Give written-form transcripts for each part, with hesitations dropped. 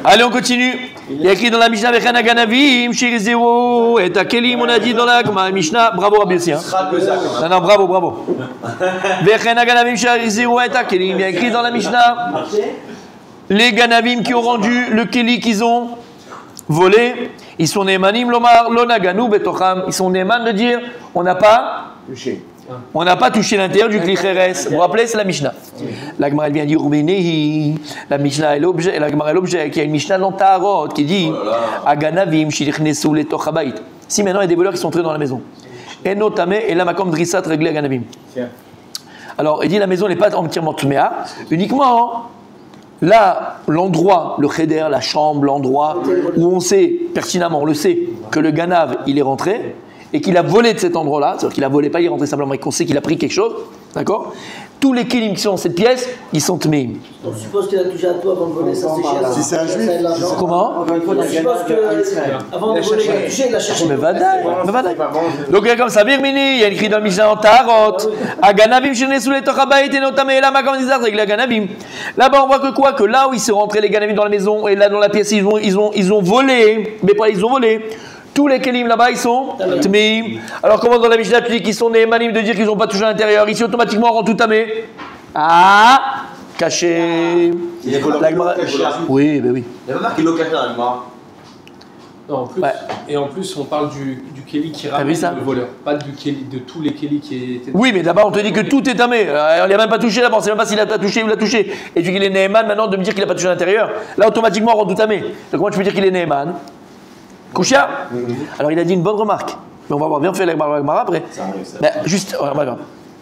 Allez, on continue. Il y a écrit dans la Mishnah, Vechan Aganavim, Shirizero, et Takelim, on a dit dans la Mishnah, bravo Rabbi aussi. Non, bravo, bravo. Vechan Aganavim, Shirizero, et Takelim, il y a écrit dans la Mishnah, les Ganavim qui ont rendu le Keli qu'ils ont volé, ils sont Nemanim Lomar, Lonaganu, Betocham, ils sont Neman de dire, on n'a pas touché l'intérieur du Kli Cheres. Vous vous rappelez, c'est la Mishnah. La Gemara vient dire, la Mishnah est l'objet, la Gemara est l'objet, qu'il y a une Mishnah dans Taharot qui dit, Aganavim, Shilichnesu, Letoch Habayit. Si maintenant il y a des voleurs qui sont entrés dans la maison, et notamment, et là, Makom Drissat réglé Aganavim. Alors, il dit, la maison n'est pas entièrement Tmea, uniquement, là, l'endroit, le cheder, la chambre, l'endroit où on sait, pertinemment, on le sait, que le Ganav, il est rentré, et qu'il a volé de cet endroit-là, c'est-à-dire qu'il a volé, pas il est rentré simplement, mais qu'on sait qu'il a pris quelque chose, d'accord? Tous les kélim qui sont dans cette pièce, ils sont tmim. On suppose qu'il a touché à toi avant de voler, ça c'est cher. Si c'est un juif, comment? On suppose qu'avant de voler, il a touché, il a cherché. Mais vadaï. Donc il y a comme ça, Birmini, il y a écrit dans le Mishnah en Tarot, Aganavim shenesu letoch habayit enotame elama comme disait avec les Ganavim. Là-bas on voit que quoi? Que là où ils sont rentrés les Ganavim dans la maison et là dans la pièce ils ont volé, mais pas ils ont volé. Tous les kelim là-bas, ils sont tmim. Alors comment dans la Mishnah tu dis qu'ils sont des manim de dire qu'ils n'ont pas touché à l'intérieur? Ici automatiquement on rend tout tamé. Ah, caché. Oui, ben oui. Il y a pas marqué l'eau cachée dans la Gemara. Non, en plus, et en plus on parle du Keli qui ramène le voleur, pas du Keli, de tous les Keli qui étaient... Oui, mais d'abord on te dit que tout est tamé. On n'y a même pas touché d'abord, on ne sait même pas s'il a touché ou l'a touché. Et tu dis qu'il est Neheman maintenant de me dire qu'il n'a pas touché à l'intérieur. Là automatiquement on rend tout tamé. Donc comment tu peux dire qu'il est Neheman? Kouchia. Alors il a dit une bonne remarque. Mais on va voir, viens faire la Gemara après. Ben, juste,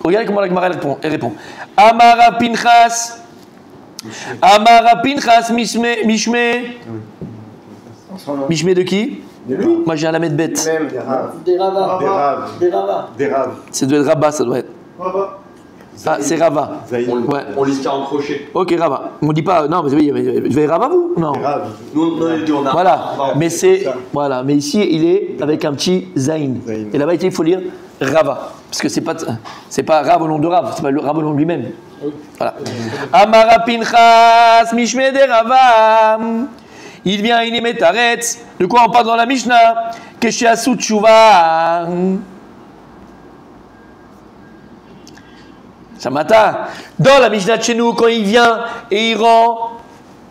regardez comment la Gemara elle répond. Amara Pinchas. Amara Pinchas Mishme. Mishme de qui? De lui. Moi j'ai un lamed bête. Des Rava. C'est de Rabat, ça doit être. Ah, c'est Rava. On lit ça en crochet. Ok, Rava. On dit pas, non, mais oui, vous avez Rava vous? Non. Nous, on a. Voilà, mais c'est. Voilà, mais ici, il est avec un petit Zain. Et là-bas, il faut lire Rava. Parce que c'est pas Rav au nom de Rav, c'est pas le Rav au nom de lui-même. Voilà. Amara Pinchas, Mishme de Rava. Il vient, il est Metaretz. De quoi on parle dans la Mishnah? Keshiasu Tshuva. Shamata. Dans la Mishnah de chez nous, quand il vient et il rend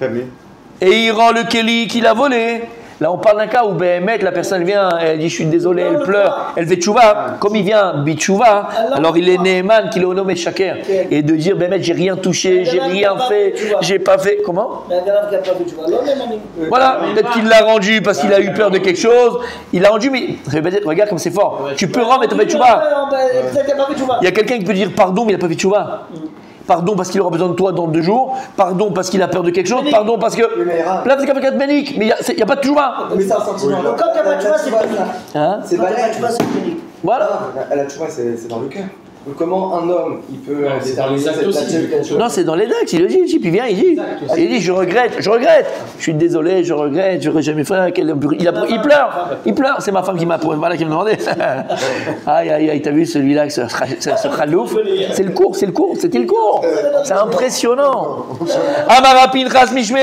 le Keli qu'il a volé, là on parle d'un cas où la personne vient, elle dit je suis désolé, elle pleure, elle fait tchouva. Comme il vient bitchouva, alors il est Neheman qui le nommé Shaker. Et de dire j'ai rien touché, j'ai rien fait, j'ai pas fait. Comment? Voilà, peut-être qu'il l'a rendu parce qu'il a eu peur de quelque chose. Il l'a rendu, mais regarde comme c'est fort. Tu peux rendre, mais tu fais tchouva. Il y a quelqu'un qui peut dire pardon, mais il n'a pas fait tchouva. Pardon parce qu'il aura besoin de toi dans 2 jours. Pardon parce qu'il a peur de quelque chose. Pardon parce que. Là, c'est quelqu'un de bénique. Mais il n'y a pas de tchouva. Mais c'est un sentiment. Donc, quand il n'y a pas de tchouva, c'est bénique. C'est balèze. Voilà. La tchouva, c'est dans le cœur. Donc comment un homme, il peut déterminer cette tchouva? Non, c'est dans les dates, il le dit. Puis il vient, il dit je regrette. Je suis désolé, je regrette, j'aurais jamais fait. Il pleure. C'est ma femme qui m'a demandé. Aïe, aïe, aïe, t'as vu celui-là, ce khalouf? C'était le cours. C'est impressionnant. Amara Pinchas Mishme,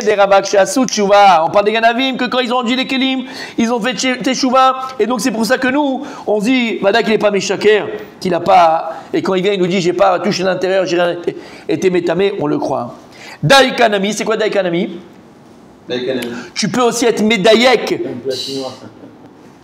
des Ravak Shasu Tchouva. On parle des Ganavim, que quand ils ont rendu les Kelim, ils ont fait Tchouva. Et donc c'est pour ça que nous, on se dit, Mada qu'il n'est pas Meshaker, qu'il n'a pas. Et quand il vient, il nous dit j'ai pas touché l'intérieur, j'ai rien été métamé, on le croit. Daikanami, c'est quoi Daikanami? Tu peux aussi être Médayek.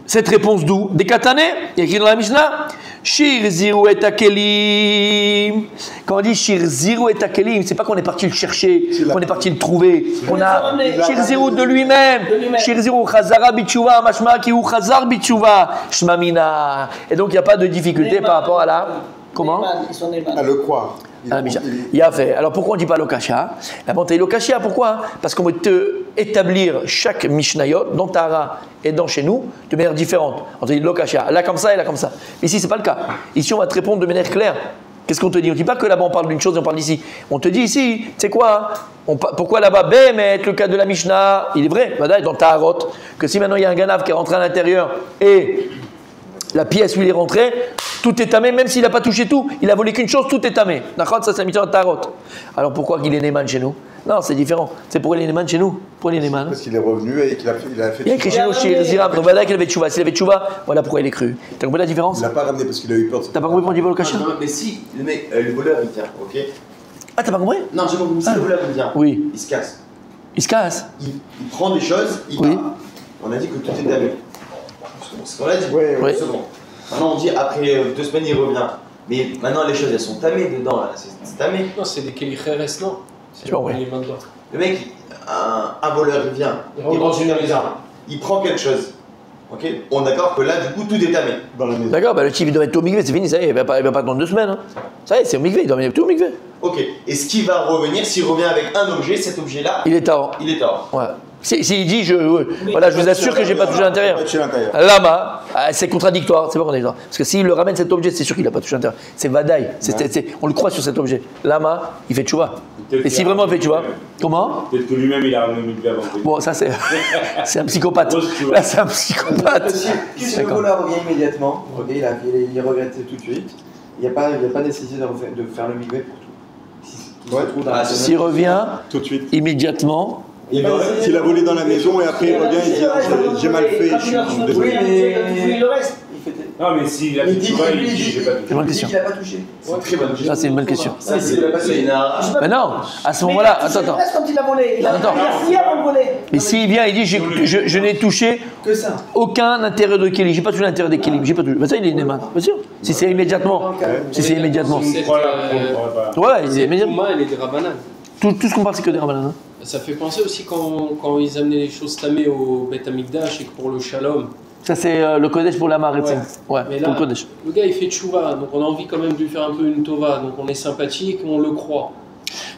Cette réponse d'où? Des Katane, il y a écrit dans la Mishnah. Shir Ziru et Akelim. Quand on dit Shir Ziru et Akelim, c'est pas qu'on est parti le chercher, qu'on est parti le trouver. On a Shir Ziru de lui-même. Shir Ziru Chazara Bichouva, Mashma Kiou Chazar Bichouva, Shmamina. Et donc il n'y a pas de difficulté par rapport à la. Comment? À le croire. Il a fait. Alors pourquoi on ne dit pas Lokasha? La bonté Lokasha, pourquoi? Parce qu'on veut te établir chaque Mishnayot dans Tara et dans chez nous de manière différente. On te dit Lokasha, là comme ça et là comme ça. Ici, ce n'est pas le cas. Ici, on va te répondre de manière claire. Qu'est-ce qu'on te dit? On ne dit pas que là-bas on parle d'une chose et on parle d'ici. On te dit ici, tu sais quoi? Pourquoi là-bas, Bémet, le cas de la Mishnah, il est vrai, dans Taharot, que si maintenant il y a un Ganav qui est rentré à l'intérieur et la pièce où il est rentré, tout est tamé, même s'il n'a pas touché tout, il a volé qu'une chose, tout est tamé. D'accord? Ça, c'est la mission de Tarot. Alors pourquoi qu'il est Neyman chez nous? Non, c'est différent. C'est pour les Neyman chez nous. Pour les Neyman. Parce qu'il est revenu et qu'il a fait. Il a écrit chez nous, chez Ziram. Donc voilà qu'il avait tchouva. S'il avait tchouva, voilà pourquoi il est cru. T'as compris la différence? Il l'a pas ramené parce qu'il a eu peur. T'as pas compris pourquoi il vole au cachet? Non, mais si, le mec, le voleur il vient, ok? Ah, t'as pas compris? Non, j'ai compris. Si le voleur il vient, oui. Il se casse. Il se casse. Il prend des choses, il part. On a dit que tout est damé. C'est ce qu'on a dit. Oui. C'est bon. Maintenant on dit après 2 semaines il revient. Mais maintenant les choses elles sont tamées dedans là. C'est tamé. Non, c'est des Kelly non. C'est pas vrai. Les mains dedans. Le mec, un voleur il vient. Il rentre une maison. Il prend quelque chose. Ok? On est d'accord que là du coup tout est tamé. D'accord, bah le type il doit mettre tout au migvé, c'est fini, ça y est, il va pas attendre 2 semaines. Hein. Ça y est, c'est au migvé, il doit mettre tout au migvé. Ok. Et ce qui va revenir, s'il revient avec un objet, cet objet là. Il est tard. Il est tard. Ouais. S'il dit, voilà, je vous assure que j'ai pas touché l'intérieur. Lama, c'est contradictoire, c'est pas contradictoire. Parce que s'il le ramène cet objet, c'est sûr qu'il n'a pas touché l'intérieur. C'est Vadaï, on le croit sur cet objet. Lama, il fait tchouva. Et si vraiment il fait tchouva, comment? Peut-être que lui-même il a ramené le avant. Bon, ça c'est un psychopathe. Là, c'est un psychopathe. Si le voleur revient immédiatement, il regrette tout de suite, il n'y a pas nécessité de faire le migvé pour tout. S'il revient tout de suite, immédiatement. S'il a volé dans la maison et après il revient, il dit j'ai mal fait, je suis désolé. Oui, le reste. Non, mais s'il a fait tout ça, il dit j'ai pas touché. C'est une bonne question. Il n'a pas touché. C'est très bonne question. Ça, c'est une bonne question. C'est Mais non, à ce moment-là, attends. Quand il a volé, il a fouillé avant de voler. Mais s'il vient, il dit je n'ai touché que ça. Aucun intérieur de Kéli, j'ai pas touché l'intérieur des Kélim, j'ai pas touché. Bah ça, il est Neyman, bien sûr. Si c'est immédiatement. Si c'est immédiatement. Ouais, il est immédiatement. Elle est des Rabbanan. Tout ce qu'on parle, c'est que des Rabbanan. Ça fait penser aussi quand ils amenaient les choses tamées au Beth Amikdash et que pour le Shalom. Ça, c'est le Kodesh pour la Maretzim. Ouais, mais pour là, le Kodesh. Le gars, il fait tchouva, donc on a envie quand même de lui faire un peu une tova. Donc on est sympathique, on le croit.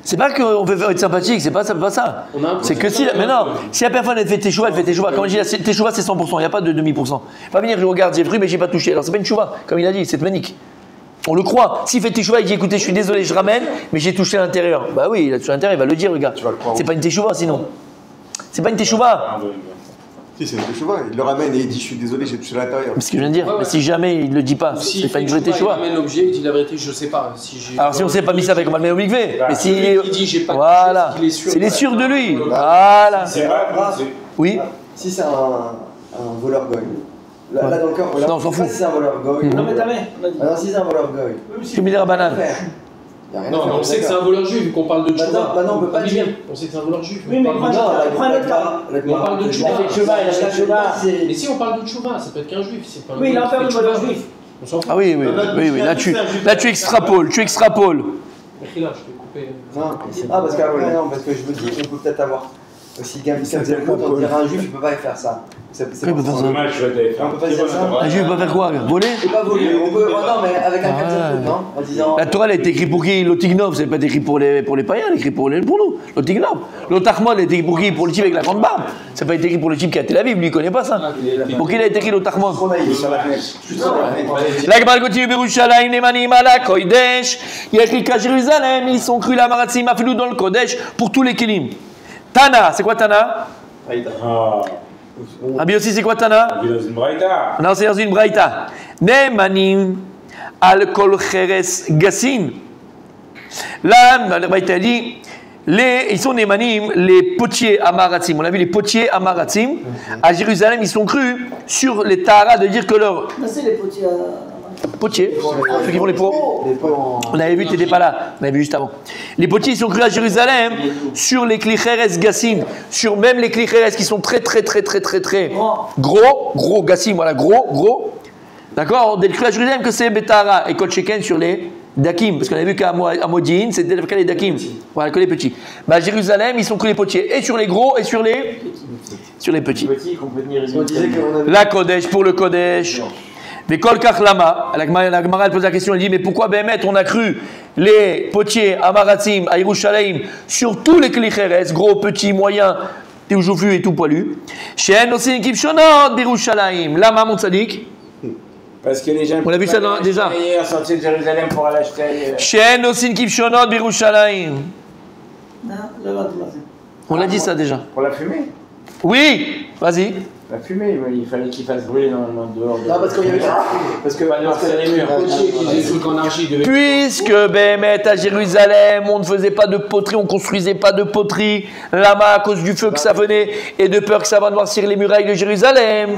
C'est pas qu'on veut être sympathique, c'est pas ça. C'est que si. Mais non, si la personne elle fait teshuva, elle fait teshuva. Comme je dis, teshuva c'est 100%, il n'y a pas de demi-pourcent. Il va venir, je regarde, j'ai pris, mais j'ai pas touché. Alors c'est pas une teshuva, comme il a dit, c'est manique. On le croit. S'il fait teshuva, il dit écoutez, je suis désolé, je ramène, mais j'ai touché à l'intérieur. Bah oui, il a touché à l'intérieur, il va le dire, le gars. C'est pas une teshuva sinon. C'est pas une teshuva. Si, c'est une teshuva. Il le ramène et il dit je suis désolé, j'ai touché à l'intérieur. C'est ce que je viens de dire. Mais si jamais il le dit pas, c'est pas une vraie teshuva. Il ramène l'objet, il dit la vérité, je sais pas. Alors si on s'est pas mis ça avec, on va le mettre au mikvé. Mais si il dit j'ai pas. Voilà. C'est sûr de lui. Voilà. C'est vrai. Oui. Si c'est un voleur goy. Là dans le cas, non, on s'en fout. Si c'est un voleur goy. Non mais t'as mis. Alors si c'est un voleur goy. Tu mets des rabbanan. Non, mais on sait que c'est un voleur juif, vu qu'on parle de tchouva. Bah non, on peut pas dire. On sait que c'est un voleur juif. Oui, mais prends un autre cas. On parle de tchouva. Il a fait tchouva. Mais si on parle de tchouva, ça peut être qu'un juif. Oui, il a fait un voleur juif. On s'en fout. Ah oui. Là, tu extrapoles. Là, je t'ai coupé. Non, parce que je me dis qu'on peut peut-être avoir aussi Gabi Kabzelkout, on dirait un juif, il peut pas faire ça. C'est pas dommage, tu t'avais fait on peut pas dire ça. Un juif peut faire quoi? Voler? Et pas voler. On peut. Non, mais avec un Kabzelkout, non? En disant. La Torah, elle est écrite pour qui? L'Otignov, c'est pas écrit pour les païens, elle est écrite pour nous. L'Otignov. L'Otachmon, elle est écrite pour qui? Pour le type avec la grande barbe. C'est pas écrit pour le type qui a Tel Aviv, lui, il connaît pas ça. Pour qui il a été écrit l'Otachmon? La Gemara continue, Birushalayim, Nemanim, ala Kodesh. Il y a écrit qu'à Jérusalem, ils sont crus la Maratzim, Afilou dans le Kodesh, pour tous les Kélim. Tana, c'est quoi Tana? Rabbi aussi, c'est quoi Tana? dans une braïta. Non, c'est dans une braïta. Nemanim al kol cheres gassin. Là, la braïta dit, ils sont nemanim, les potiers amaratzim. On a vu les potiers amaratzim. À Jérusalem, ils sont crus sur les taras de dire que leur. C'est les potiers. Potiers, ceux qui font les pots. On avait vu, tu n'étais pas là, on avait vu juste avant. Les potiers, ils sont crus à Jérusalem sur les klicheres gassim, sur même les klicheres qui sont très gros gassim, voilà, gros. D'accord? On est cru à Jérusalem que c'est Betara et Kotcheken sur les dakim, parce qu'on avait vu qu'à Modin, c'était que les dakim, voilà, que les petits. Bah, à Jérusalem, ils sont crus les potiers, et sur les gros et sur les petits. La Kodesh pour le Kodesh. Mais Kol Kachlama, la Gemara pose la question, elle dit mais pourquoi Bémet on a cru les potiers à Maratzim, à Yerushalayim, sur tous les klicheres, gros, petits, moyens, tout joufflus et tout poilus. Shen aussi une équipe shonot d'Yerushalayim. Lama mon tzadik. Parce que les gens. On a vu ça déjà. Sortir de Jérusalem pour aller acheter. Shen aussi une équipe shonot d'Yerushalayim. Non, là, on l'a dit ça déjà. Pour la fumée. Oui, vas-y. La fumée, il fallait qu'il fasse brûler dans dehors. Non, parce qu'il y avait parce que les murs. Des trucs en argile. Puisque Bémet à Jérusalem, on ne faisait pas de poterie, on ne construisait pas de poterie, là-bas à cause du feu que ça venait et de peur que ça va noircir les murailles de Jérusalem.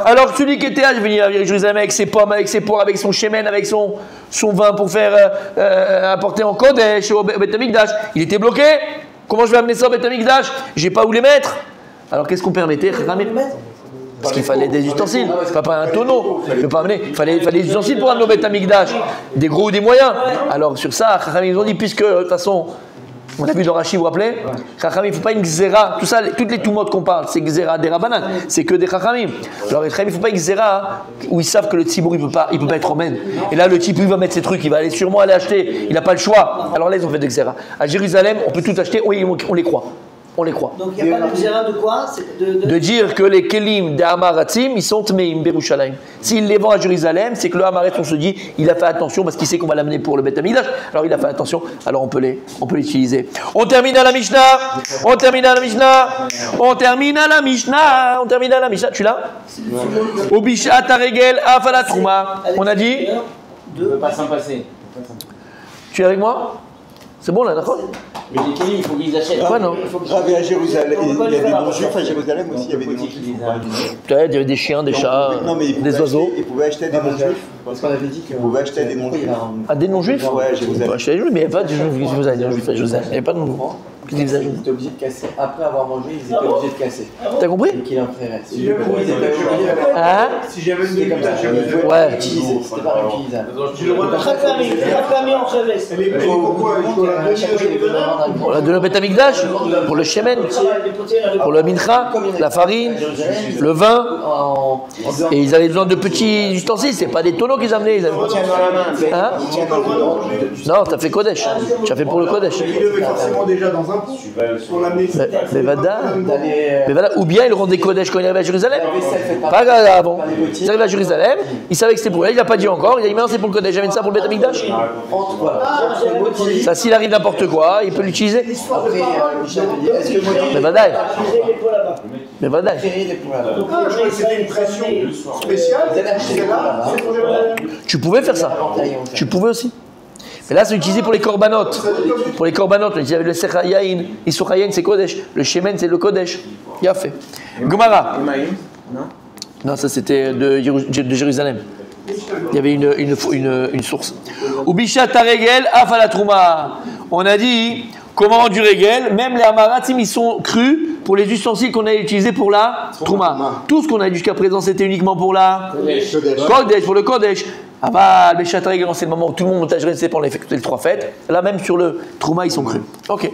Alors celui qui était à venir à Jérusalem avec ses pommes, avec ses poires, avec son shemen, avec son vin pour faire apporter en Kodesh au Beth Amikdash, il était bloqué. Comment je vais amener ça au Beth Amikdash? J'ai pas où les mettre. Alors qu'est-ce qu'on permettait? Parce qu'il fallait des ustensiles, pas un tonneau. Il peut pas amener. Il fallait des ustensiles pour amener au Beth Amikdash, des gros ou des moyens. Alors sur ça, Chachamim ils ont dit, puisque de toute façon, on a vu dans Rashi, vous vous rappelez, Chachamim, il ne faut pas une xéra. Tout ça, toutes les toumotes qu'on parle, c'est xéra des Rabbanan, c'est que des Chachamim. Alors Chachamim, il ne faut pas une xéra où ils savent que le tzibour il peut pas être romain. Et là, le type, il va mettre ses trucs, il va sûrement aller acheter. Il n'a pas le choix. Alors là, ils ont fait des xéra. À Jérusalem, on peut tout acheter. Oui, on les croit. On les croit. Donc il n'y a pas de xéra de quoi? De dire que les kelim des Hamaratzim, ils sont tmeim Berushalayim. S'il les vend à Jérusalem, c'est que le Hamaretz, on se dit, il a fait attention parce qu'il sait qu'on va l'amener pour le Beth Amikdash. Alors il a fait attention, alors on peut l'utiliser. On termine à la Mishnah. On termine à la Mishnah. Tu l'as? Au Bishat Aregel Afala Trouma. On a dit? On ne peut pas s'en passer. Tu es avec moi? C'est bon là, d'accord? Mais les kélis, il faut qu'ils achètent. Ouais, non. J'avais à Jérusalem, il y a des bons juifs à Jérusalem aussi, il y avait des bons juifs. Il y avait des chiens, des chats, des oiseaux. Ils pouvaient acheter des bons juifs. Parce qu'on avait dit qu'on pouvait acheter des non-juifs. Ah, des non-juifs? Ouais, Jérusalem. On peut acheter des juifs, mais il n'y a pas de non-juifs. Il n'y a pas de non-juifs. ils étaient obligés de casser. Après avoir mangé, ils étaient obligés de casser. T'as compris? Donc il en ferait. Si j'avais une députation, ouais. C'était pas réutilisable. Rafami en crevettes. Pour la de le Beth Amikdash, pour le shemen, pour le mincha, la farine, le vin. Et ils avaient besoin de petits ustensiles, c'est pas des tonneaux qu'ils amenaient. Ils avaient... Hein? Non, t'as fait Kodesh. Tu as fait pour le Kodesh. Il devait forcément déjà dans un pot pour l'amener. Mais voilà, ou bien ils rendaient Kodesh quand il arrivait à Jérusalem. Pas avant. Il arrive à Jérusalem, il savait que c'était pour elle, il n'a pas dit encore, il a dit maintenant c'est pour le Kodesh, j'amène ça pour le Beth Amikdash. Ça, s'il arrive n'importe quoi, il peut l'utiliser. Mais vadaï. Mais vadaï. C'était une pression spéciale. Tu pouvais faire ça. Tu pouvais aussi. Mais là, c'est utilisé pour les corbanotes. Pour les corbanotes, il y avait le sechayayin, Isuchayayin, c'est Kodesh. Le shemen, c'est le Kodesh. Il a fait. Gemara. Non, ça c'était de Jérusalem. Il y avait une source. Ubishat Aregel, Afala Trouma. On a dit, comment du Regel, même les Hamaratzim, ils sont crus pour les ustensiles qu'on a utilisés pour la Trouma. Tout ce qu'on a dit jusqu'à présent, c'était uniquement pour la Kodesh, pour le Kodesh. Ah bah, le Bishat Aregel, c'est le moment où tout le monde monte à Jérusalem pour effectuer les 3 fêtes. Là, même sur le Trouma, ils sont crus. Ok.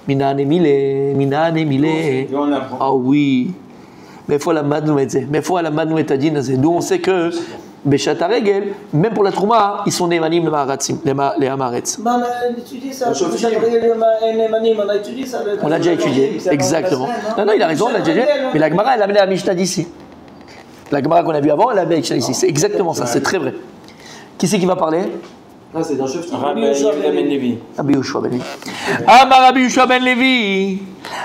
Minan et Milé. Ah oui. Mais il faut la madnouet. D'où on sait que Bishat Aregel, même pour la Trouma, ils sont Nemanim les Hamaretz. On a étudié ça. On l'a déjà étudié, exactement. Non, il a raison, on l'a déjà étudié. Mais la Gemara, elle a amené la Mishnah d'ici. La Gemara qu'on a vue avant, elle a amené la Mishnah d'ici. C'est exactement ça, c'est très vrai. Qui c'est qui va parler? Non, c'est dans le chef. Rabbi Yoshua ben Levi. Rabbi Yoshua ben Levi. Amar Rabbi Yoshua ben Levi.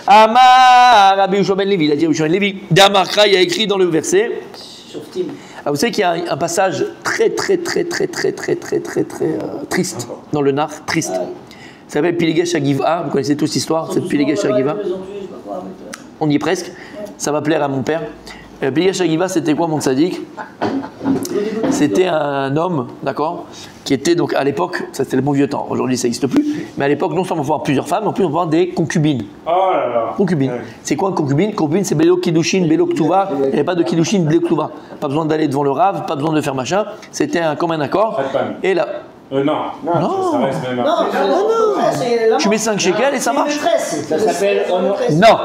Amar Rabbi Yoshua ben Levi. Il a dit Rabbi Yoshua ben Levi. D'Amarcha, il a écrit dans le verset. Ah, vous savez qu'il y a un passage très triste dans le Nar, triste. Ça s'appelle Pilegesh Agiv'a. Vous connaissez tous l'histoire, cette Pilegesh Agiv'a. On y est presque. Ça va plaire à mon père. Pilegesh Agiv'a, c'était quoi, mon tzaddik? C'était un homme, d'accord, qui était donc à l'époque, ça c'était le bon vieux temps, aujourd'hui ça n'existe plus, mais à l'époque, non seulement on peut voir plusieurs femmes, mais en plus on peut voir des concubines. Oh là là. Concubines. C'est quoi une concubine? Concubine, c'est Belo Kiddushin, Belo Ktuva. Il n'y avait pas de Kiddushin, Belo Ktuva. Pas besoin d'aller devant le Rav, pas besoin de faire machin. C'était un commun accord. Et là. Non. Ça reste même Non. Tu mets 5 shekels et ça marche. Ça s'appelle Non.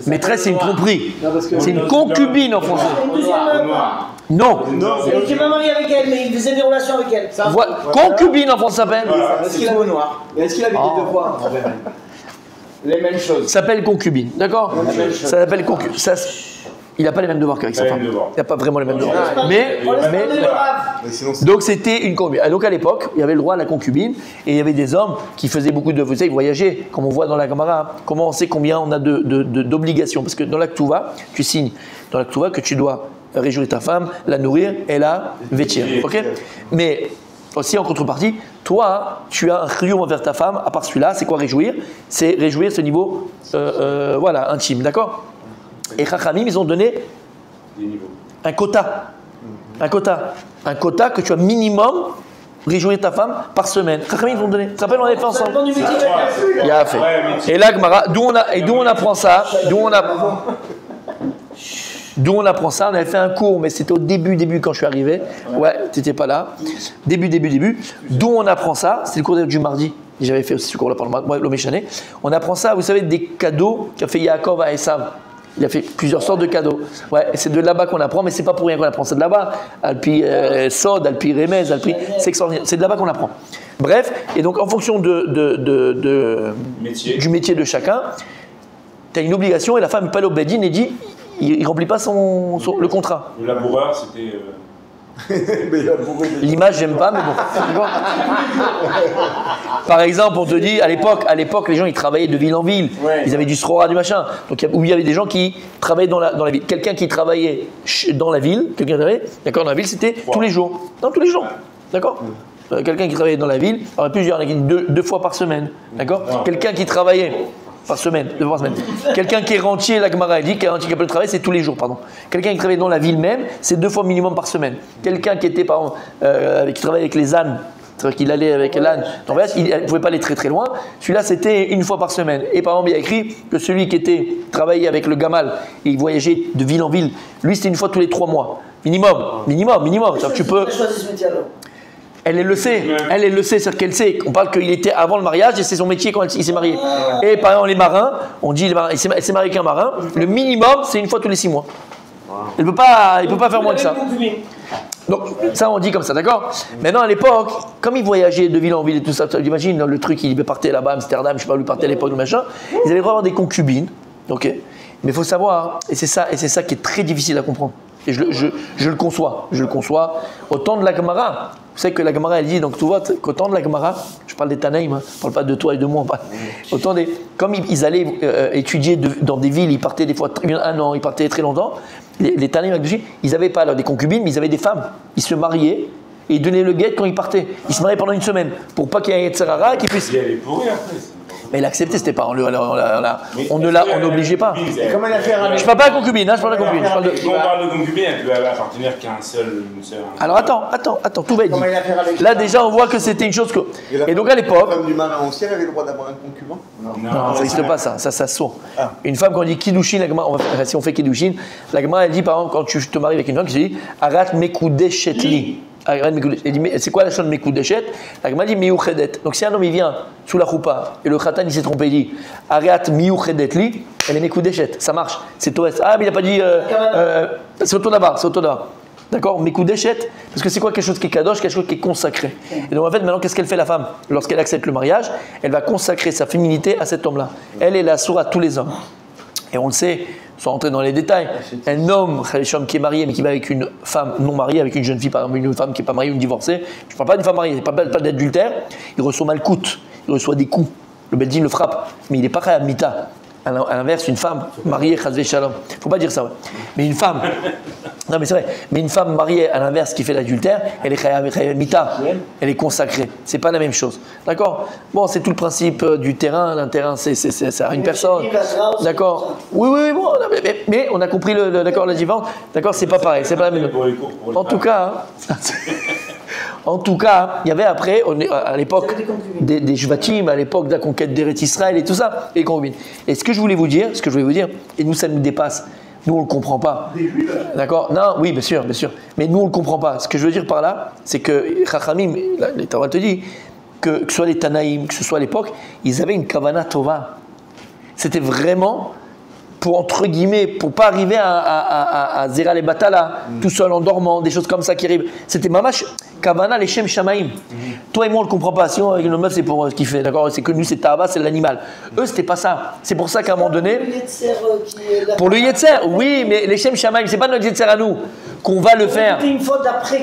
Maîtresse, c'est une tromperie. C'est une concubine en français. Non. Il n'était pas marié avec elle, mais il faisait des relations avec elle. Concubine en français s'appelle. Est-ce qu'il avait des devoirs? Les mêmes choses. Ça s'appelle concubine, d'accord? Ça s'appelle concubine. Il n'a pas les mêmes devoirs qu'avec sa femme. Il n'a pas vraiment les mêmes devoirs. Donc c'était une concubine. Donc à l'époque, il y avait le droit à la concubine et il y avait des hommes qui faisaient beaucoup de... Vous savez, ils voyageaient, comme on voit dans la Gemara. Comment on sait combien on a d'obligations? Parce que dans la Ketouva, tu signes dans la Ketouva que tu dois réjouir ta femme, la nourrir et la vêtir. Ok? Mais aussi en contrepartie, toi, tu as un chiyuv envers ta femme, à part celui-là, c'est quoi réjouir? C'est réjouir ce niveau voilà, intime, d'accord? Et Chachamim, ils ont donné un quota. Un quota que tu as minimum réjouir ta femme par semaine. Chachamim, ils ont donné. Tu te rappelles, on avait fait ensemble. Il y a fait. Et là, Gemara, d'où on apprend ça? D'où on apprend ça? On avait fait un cours, mais c'était au début quand je suis arrivé. Ouais, tu n'étais pas là. Début. D'où on apprend ça? C'est le cours du mardi. J'avais fait aussi ce cours-là pendant le Méchané. On apprend ça, vous savez, des cadeaux qu'a fait Yaakov à Esav. Il a fait plusieurs sortes de cadeaux. Ouais, et c'est de là-bas qu'on apprend, mais c'est pas pour rien qu'on apprend. C'est de là-bas. Alpi Sod, Alpi Remez, Alpi. C'est extraordinaire. C'est de là-bas qu'on apprend. Bref, et donc en fonction du métier de chacun, tu as une obligation et la femme n'est pas l'obédine et dit il ne remplit pas le contrat. Le laboureur, c'était. L'image, j'aime pas, mais bon. Par exemple, on te dit, à l'époque, les gens ils travaillaient de ville en ville. Ouais. Ils avaient du srora, du machin. Donc il y avait des gens qui travaillaient dans la ville. Quelqu'un qui travaillait dans la ville, d'accord, dans la ville, c'était tous les jours. Non, tous les jours. D'accord. Quelqu'un qui travaillait dans la ville, il y aurait plusieurs, deux fois par semaine. D'accord. Quelqu'un qui travaillait par semaine, 2 fois par semaine. Quelqu'un qui est rentier, la Gemara dit, qui est rentier capable de travail, c'est tous les jours, pardon. Quelqu'un qui travaille dans la ville même, c'est 2 fois minimum par semaine. Quelqu'un qui était, par exemple, qui travaillait avec les ânes, c'est-à-dire qu'il allait avec l'âne, il ne pouvait pas aller très très loin. Celui-là, c'était 1 fois par semaine. Et par exemple, il y a écrit que celui qui travaillait avec le gamal et il voyageait de ville en ville, lui, c'était 1 fois tous les 3 mois. Minimum. Tu peux. Elle le sait, c'est-à-dire qu'elle sait. On parle qu'il était avant le mariage et c'est son métier quand il s'est marié. Et par exemple, les marins, on dit, il s'est marié avec un marin, le minimum, c'est 1 fois tous les 6 mois. Il ne peut pas faire moins que ça. Donc, ça, on dit comme ça, d'accord? Maintenant, à l'époque, comme ils voyageaient de ville en ville et tout ça, j'imagine le truc, ils partaient là-bas, Amsterdam, je ne sais pas où ils partaient à l'époque, machin, ils avaient vraiment des concubines, ok? Mais il faut savoir, et c'est ça qui est très difficile à comprendre. Et je le conçois. Au temps de la Gemara, vous savez que la Gemara, elle dit, donc tu vois, qu'au temps de la Gemara, je parle des Tanaïm, je ne parle pas de toi et de moi, comme ils allaient étudier dans des villes, ils partaient des fois 1 an, ils partaient très longtemps, les Tanaïm, ils n'avaient pas alors, des concubines, mais ils avaient des femmes. Ils se mariaient et ils donnaient le guet quand ils partaient. Ils se mariaient pendant 1 semaine, pour pas qu'il y ait un Yetzirara qui puisse... Mais il a accepté, c'était pas. On n'obligeait pas. Je parle pas de concubine, je parle de concubine. Quand on parle de concubine, elle peut appartenir qu'à un seul. Alors attends, tout va être dit. Là déjà, on voit que c'était une chose que. Et donc à l'époque. La femme du marin aussi, elle avait le droit d'avoir un concubin? Non, ça n'existe pas ça. Ça sourd. Une femme, quand on dit Kiddushin, si on fait Kiddushin, la Gemara, elle dit par exemple, quand tu te maries avec une femme, tu dis Arat Mekudeshetli. Elle dit, mais c'est quoi la chose de Mekudeshet? La Gemara dit Miuchedet. Donc si un homme il vient sous la choupa et le khatan il s'est trompé, il dit Arat Miuchedet li, elle est Mekudeshet. Ça marche. C'est Toès. Ah, mais il n'a pas dit. C'est Autodabar. D'accord? Mekudeshet. Parce que c'est quoi quelque chose qui est kadosh, quelque chose qui est consacré. Et donc en fait, maintenant, qu'est-ce qu'elle fait la femme? Lorsqu'elle accepte le mariage, elle va consacrer sa féminité à cet homme-là. Elle est la sourate à tous les hommes. Et on le sait, sans rentrer dans les détails, un homme qui est marié mais qui va avec une femme non mariée, avec une jeune fille, par exemple une femme qui n'est pas mariée ou une divorcée, je ne parle pas d'une femme mariée, je ne parle pas d'adultère, il reçoit malcoute, il reçoit des coups, le Beddin le frappe, mais il n'est pas khayab mita. À l'inverse, une femme mariée, chazvé shalom, il ne faut pas dire ça, ouais. Mais une femme, non mais c'est vrai, mais une femme mariée à l'inverse qui fait l'adultère, elle est khayab mita, elle est consacrée, c'est pas la même chose, d'accord? Bon, c'est tout le principe du terrain, un terrain c'est une personne, d'accord? Oui, bon, mais on a compris la différence, d'accord? C'est pas pareil, c'est pas la même chose. En tout cas, il y avait après, à l'époque des Shvatim, à l'époque de la conquête d'Eretz Israël et tout ça, et concubines. Et ce que je voulais vous dire, et nous ça nous dépasse, nous on ne le comprend pas. D'accord? Non, oui, bien sûr. Mais nous on ne le comprend pas. Ce que je veux dire par là, c'est que Chachamim, les Torah te dit, que ce soit les Tanaïm, que ce soit à l'époque, ils avaient une kavana tova. C'était vraiment pour entre guillemets, pour pas arriver à Zera les Batala, tout seul en dormant, des choses comme ça qui arrivent. C'était mamash Kavana les Shem Shamaim. Toi et moi on le comprend pas. Sinon avec une meuf c'est pour ce qu'il fait, d'accord? C'est que nous c'est Tahava, c'est l'animal. Eux c'était pas ça. C'est pour ça qu'à un moment donné, pour le Yetzer, oui, mais les Shem Shamaim, c'est pas notre Yetzer à nous qu'on va le faire.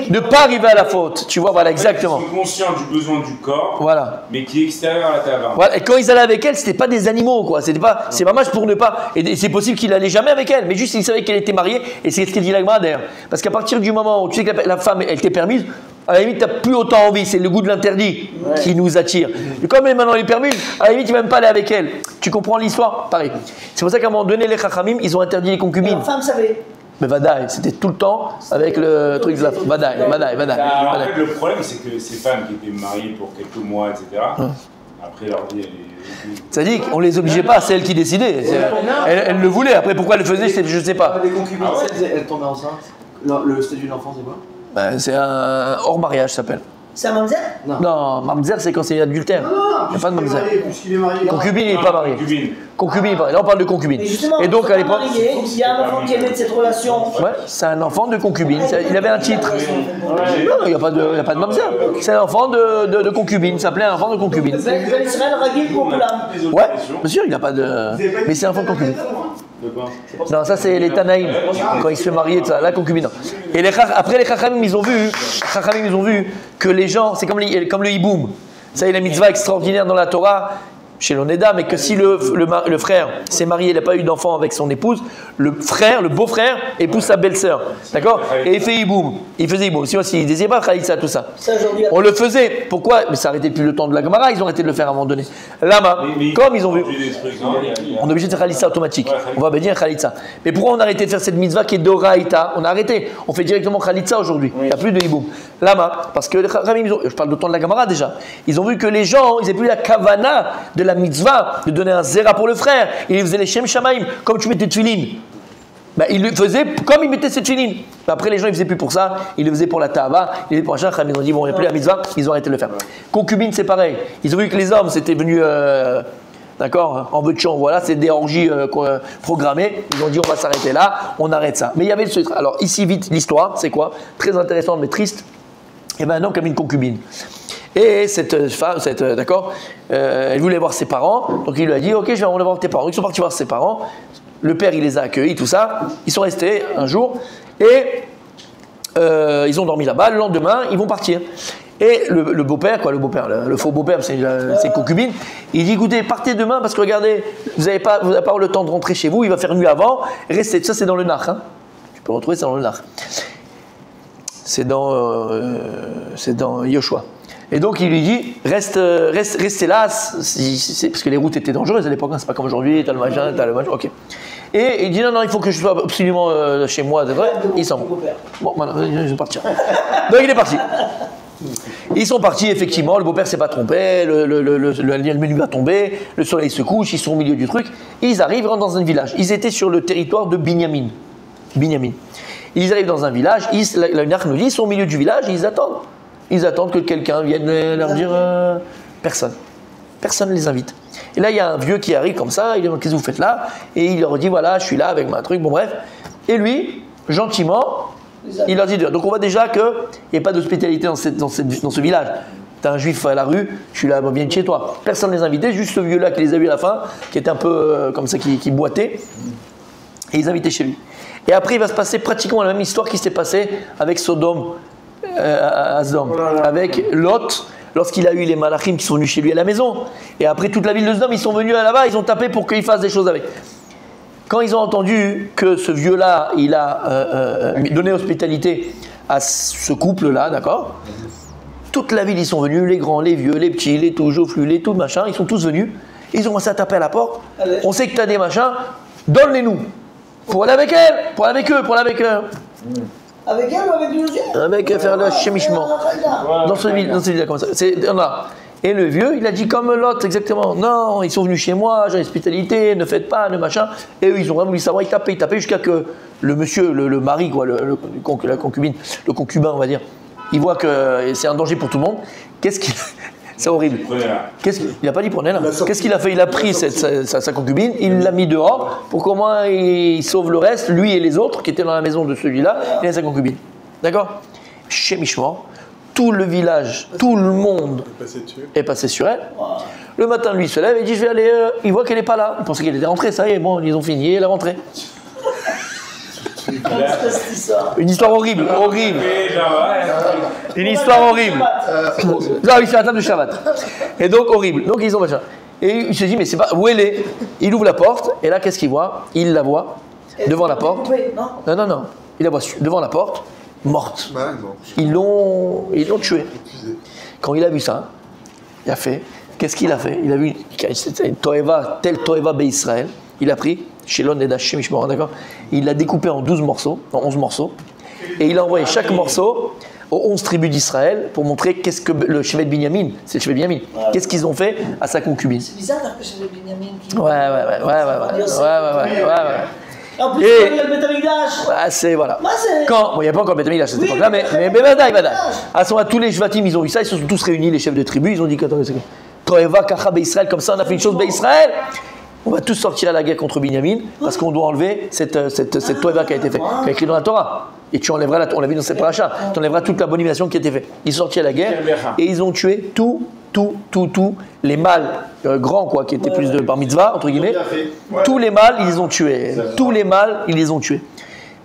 Ne pas arriver à la faute, tu vois, voilà, exactement. Ils sont conscients du besoin du corps, voilà, mais qui est extérieur à la Tahava. Voilà, et quand ils allaient avec elle, c'était pas des animaux, quoi. C'était pas, c'est mamash pour ne pas. Et c'est possible qu'il allait jamais avec elle, mais juste il savait qu'elle était mariée, et c'est ce qu'il dit la Gemara d'ailleurs. Parce qu'à partir du moment où tu sais que la femme, elle t'est permise, à la limite, tu n'as plus autant envie, c'est le goût de l'interdit qui nous attire. Et comme maintenant elle est permise, à la limite, tu ne vas même pas aller avec elle. Tu comprends l'histoire? Pareil. C'est pour ça qu'à un moment donné, les Chachamim, ils ont interdit les concubines. La femme savait. Mais Vadaï, c'était tout le temps avec le truc de la Vadaï. En fait, le problème, c'est que ces femmes qui étaient mariées pour quelques mois, etc., après leur vie, elle est. C'est-à-dire qu'on ne les obligeait pas, c'est elle qui décidait. Elle le voulait. Après, pourquoi elle le faisait, je ne sais pas. Les concubines, elles tombaient enceintes. Le statut de l'enfant, c'est quoi? C'est un hors mariage, ça s'appelle. C'est un mamzer? Non, mamzer, c'est quand c'est adultère. Il n'y a pas de mamzer. Puisqu'il est marié. Concubine, il n'est pas marié. Concubine, il n'est pas marié. Là, on parle de concubine. Et donc, à l'époque. Il y a un enfant qui est né de cette relation. Ouais, c'est un enfant de concubine. Il avait un titre. Non, il n'y a pas de mamzer. C'est un enfant de concubine. Il s'appelait un enfant de concubine. Ben Israël Ragil Popular. Ouais, bien sûr, il n'a pas de. Mais c'est un enfant de concubine. Non, ça c'est les Tanaïm, quand ils se fait marier, la concubine. Et après les Chachamim, ils ont vu que les gens, c'est comme le hiboum. Ça, il y a la mitzvah extraordinaire dans la Torah, chez l'Oneda, mais que si le frère s'est marié, il n'a pas eu d'enfant avec son épouse, le beau-frère, épouse sa belle-sœur. D'accord? Et il fait hiboum. Il faisait hiboum. Sinon, s'il ne désirait pas Khalitsa, tout ça. On le faisait. Pourquoi? Mais ça arrêtait depuis le temps de la Gemara, ils ont arrêté de le faire à un moment donné. Lama, comme ils ont vu. On est obligé de faire Khalitsa automatique. On va bien Khalitsa. Mais pourquoi on a arrêté de faire cette mitzvah qui est d'Oraïta? On a arrêté. On fait directement Khalitsa aujourd'hui. Il n'y a plus de hiboum. Lama, parce que les Chachamim, je parle du temps de la Gemara déjà. Ils ont vu que les gens, ils n'avaient plus la kavana de la mitzvah, de donner un zéra pour le frère. Ils faisaient les Shem Shamaim, comme tu mettais tefilin. Ben, ils le faisaient comme ils mettaient cette tefilin. Après, les gens, ils ne faisaient plus pour ça. Ils le faisaient pour la Tahava. Ils le faisaient pour un chach. Ils ont dit, bon, il n'y a plus la mitzvah. Ils ont arrêté de le faire. Concubine, c'est pareil. Ils ont vu que les hommes, c'était venu, d'accord, en veux de champ, voilà, c'est des orgies programmées. Ils ont dit, on va s'arrêter là. On arrête ça. Mais il y avait le secret. Alors, ici, vite, l'histoire, c'est quoi? Très intéressante, mais triste. Et ben, un homme comme une concubine. Et cette femme, d'accord, elle voulait voir ses parents, donc il lui a dit, ok, on va voir tes parents. Ils sont partis voir ses parents, le père il les a accueillis, tout ça, ils sont restés un jour, et ils ont dormi là-bas, le lendemain, ils vont partir. Et le beau-père, le faux beau-père, c'est une concubine, il dit, écoutez, partez demain, parce que regardez, vous n'avez pas le temps de rentrer chez vous, il va faire nuit avant, restez, ça c'est dans le Nach, hein. Tu peux retrouver ça dans le Nach. C'est dans Yoshua. Et donc il lui dit, restez là, parce que les routes étaient dangereuses à l'époque, hein, c'est pas comme aujourd'hui, t'as le machin, ok. Et il dit non, il faut que je sois absolument chez moi, c'est vrai. Il s'en va. Bon, maintenant, je vais partir. Donc il est parti. Ils sont partis, effectivement, le beau-père s'est pas trompé, le menu va tomber, le soleil se couche, ils sont au milieu du truc, ils arrivent, ils rentrent dans un village. Ils étaient sur le territoire de Binyamin. Ils arrivent dans un village, la Nach nous dit, ils sont au milieu du village, ils attendent. Ils attendent que quelqu'un vienne leur dire personne. Personne ne les invite. Et là, il y a un vieux qui arrive comme ça, il dit qu'est-ce que vous faites là? Et il leur dit voilà, je suis là avec ma truc, bon bref. Et lui, gentiment, il leur dit donc on voit déjà qu'il n'y a pas d'hospitalité dans ce village. T'as un juif à la rue, je suis là, viens de chez toi. Personne ne les invitait, juste ce vieux-là qui les a vus à la fin, qui était un peu comme ça, qui boitait. Et ils invitaient chez lui. Et après, il va se passer pratiquement la même histoire qui s'est passée avec Sodome. Avec Lot, lorsqu'il a eu les malachim qui sont venus chez lui à la maison. Et après, toute la ville de Sodome, ils sont venus là-bas, ils ont tapé pour qu'il fasse des choses avec. Quand ils ont entendu que ce vieux-là, il a donné hospitalité à ce couple-là, d'accord, toute la ville, ils sont venus, les grands, les vieux, les petits, les tout, Jofflu, les tout, machin, ils sont tous venus. Ils ont commencé à taper à la porte. On sait que tu as des machins, donne-les-nous. Pour aller avec elle, pour aller avec eux, pour aller avec eux. Avec elle ou avec lui aussi? Avec faire le chémichement. Dans ce village comme ça. Et le vieux, il a dit comme l'autre, exactement. Non, ils sont venus chez moi, j'ai l'hospitalité, ne faites pas, ne machin. Et eux, ils ont vraiment voulu savoir, ils tapaient jusqu'à que le monsieur, le mari, quoi, la concubine, le concubin, on va dire, il voit que c'est un danger pour tout le monde. C'est horrible. Il n'a pas dit prenez-la. Qu'est-ce qu'il a fait? Il a pris sa concubine, il l'a mis dehors pour qu'au moins il sauve le reste, lui et les autres qui étaient dans la maison de celui-là, et sa concubine. D'accord? Chez Mishmor, tout le village, tout le monde est passé sur elle. Le matin, lui, il se lève et dit je vais aller. Il voit qu'elle n'est pas là. Il pensait qu'elle était rentrée, ça y est, bon, ils ont fini, elle est rentrée. Une histoire horrible, horrible. Une histoire horrible. Non, il fait la table de Shabbat. Et donc, horrible. Donc, ils ont machin. Et il se dit, mais c'est pas. Où elle est? Il ouvre la porte, et là, qu'est-ce qu'il voit? Il la voit devant la porte. Non. Il la voit devant la porte, morte. Ils l'ont tuée. Quand il a vu ça, il a fait. Qu'est-ce qu'il a fait? Il a vu une Toeva, tel Toeva Israël. Il a pris. Shelon et Hashem Mishmor, d'accord? Il l'a découpé en 11 morceaux, et il a envoyé chaque morceau aux 11 tribus d'Israël pour montrer qu'est-ce que le Shevet Binyamin, c'est le Shevet Binyamin, qu'est-ce qu'ils ont fait à sa concubine. C'est bizarre d'après Shevet Binyamin. Ouais. En plus, il y a le Beth Amikdash. C'est voilà. Quand, il n'y a pas encore le Beth Amikdash à cette époque-là, mais Badaï. À ce moment-là, tous les Shvatim, ils ont vu ça, ils se sont tous réunis, les chefs de tribus, ils ont dit Toeva Kacha Israël, comme ça on a fait une chose Israël. On va tous sortir à la guerre contre Binyamin parce qu'on doit enlever cette Toeva qui a été faite, qui est écrit dans la Torah. Et tu enlèveras, on l'a vu dans cette paracha, tu enlèveras toute l'abomination qui a été faite. Ils sont sortis à la guerre et ils ont tué tous les mâles grands, quoi, qui étaient plus de bar mitzvah, entre guillemets. Tous les mâles, ils les ont tués. Tous les mâles, ils les ont tués.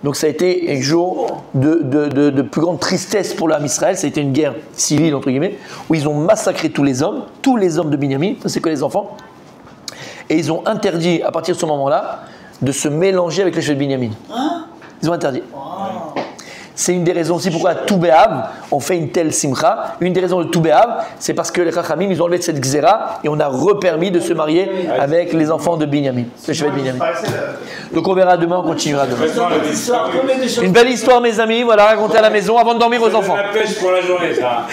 Donc ça a été un jour de plus grande tristesse pour l'âme Israël. Ça a été une guerre civile, entre guillemets, où ils ont massacré tous les hommes de Binyamin, ça c'est que les enfants. Et ils ont interdit, à partir de ce moment-là, de se mélanger avec les chefs de Binyamin. Ils ont interdit. C'est une des raisons aussi pourquoi à Tou B'Av, on fait une telle simcha. Une des raisons de Tou B'Av, c'est parce que les Chachamim, ils ont enlevé cette xéra et on a repermis de se marier avec les enfants de Binyamin, les chefs de Binyamin. Donc on verra demain, on continuera demain. Une belle histoire, mes amis, voilà, racontée à la maison avant de dormir aux enfants. La pêche pour la journée, ça.